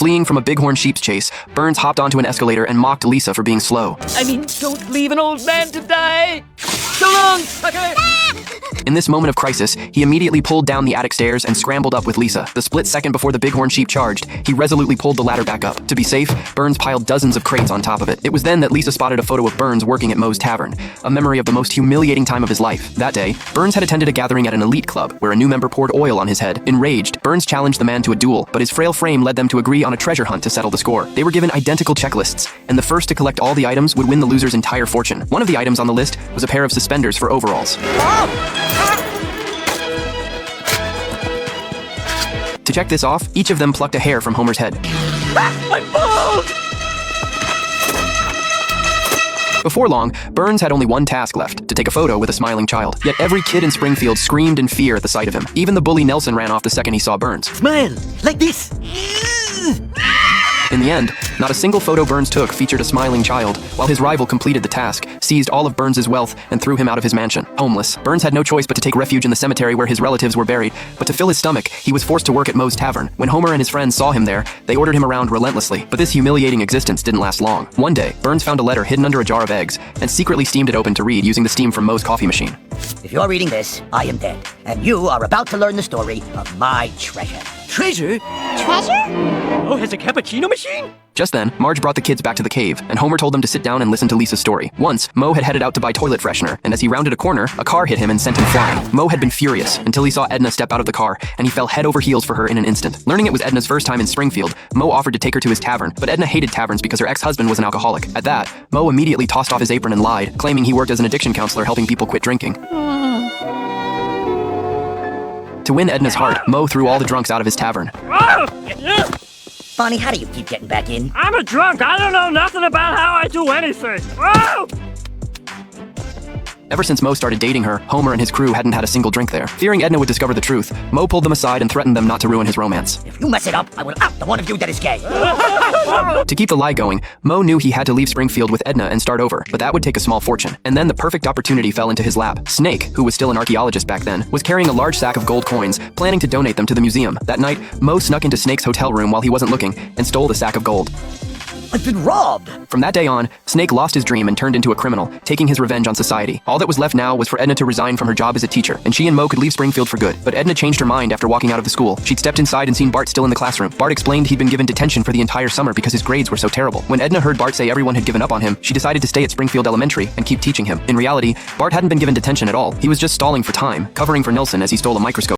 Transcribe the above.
Fleeing from a bighorn sheep's chase, Burns hopped onto an escalator and mocked Lisa for being slow. I mean, don't leave an old man to die! So long, sucker! In this moment of crisis, he immediately pulled down the attic stairs and scrambled up with Lisa. The split second before the bighorn sheep charged, he resolutely pulled the ladder back up. To be safe, Burns piled dozens of crates on top of it. It was then that Lisa spotted a photo of Burns working at Moe's Tavern, a memory of the most humiliating time of his life. That day, Burns had attended a gathering at an elite club where a new member poured oil on his head. Enraged, Burns challenged the man to a duel, but his frail frame led them to agree on a treasure hunt to settle the score. They were given identical checklists, and the first to collect all the items would win the loser's entire fortune. One of the items on the list was a pair of suspenders for overalls. To check this off, each of them plucked a hair from Homer's head. I'm bald! Before long, Burns had only one task left, to take a photo with a smiling child. Yet every kid in Springfield screamed in fear at the sight of him. Even the bully Nelson ran off the second he saw Burns. Smile! Like this! In the end, not a single photo Burns took featured a smiling child, while his rival completed the task, seized all of Burns' wealth, and threw him out of his mansion. Homeless, Burns had no choice but to take refuge in the cemetery where his relatives were buried, but to fill his stomach, he was forced to work at Moe's Tavern. When Homer and his friends saw him there, they ordered him around relentlessly, but this humiliating existence didn't last long. One day, Burns found a letter hidden under a jar of eggs, and secretly steamed it open to read using the steam from Moe's coffee machine. If you're reading this, I am dead, and you are about to learn the story of my treasure. Treasure? Treasure? Oh, has a cappuccino machine? Just then, Marge brought the kids back to the cave, and Homer told them to sit down and listen to Lisa's story. Once, Moe had headed out to buy toilet freshener, and as he rounded a corner, a car hit him and sent him flying. Moe had been furious until he saw Edna step out of the car, and he fell head over heels for her in an instant. Learning it was Edna's first time in Springfield, Moe offered to take her to his tavern, but Edna hated taverns because her ex-husband was an alcoholic. At that, Moe immediately tossed off his apron and lied, claiming he worked as an addiction counselor helping people quit drinking. To win Edna's heart, Moe threw all the drunks out of his tavern. Bonnie, how do you keep getting back in? I'm a drunk. I don't know nothing about how I do anything. Oh! Ever since Moe started dating her, Homer and his crew hadn't had a single drink there. Fearing Edna would discover the truth, Moe pulled them aside and threatened them not to ruin his romance. If you mess it up, I will out the one of you that is gay. To keep the lie going, Moe knew he had to leave Springfield with Edna and start over, but that would take a small fortune. And then the perfect opportunity fell into his lap. Snake, who was still an archaeologist back then, was carrying a large sack of gold coins, planning to donate them to the museum. That night, Moe snuck into Snake's hotel room while he wasn't looking and stole the sack of gold. I've been robbed! From that day on, Snake lost his dream and turned into a criminal, taking his revenge on society. All that was left now was for Edna to resign from her job as a teacher, and she and Moe could leave Springfield for good. But Edna changed her mind after walking out of the school. She'd stepped inside and seen Bart still in the classroom. Bart explained he'd been given detention for the entire summer because his grades were so terrible. When Edna heard Bart say everyone had given up on him, she decided to stay at Springfield Elementary and keep teaching him. In reality, Bart hadn't been given detention at all. He was just stalling for time, covering for Nelson as he stole a microscope.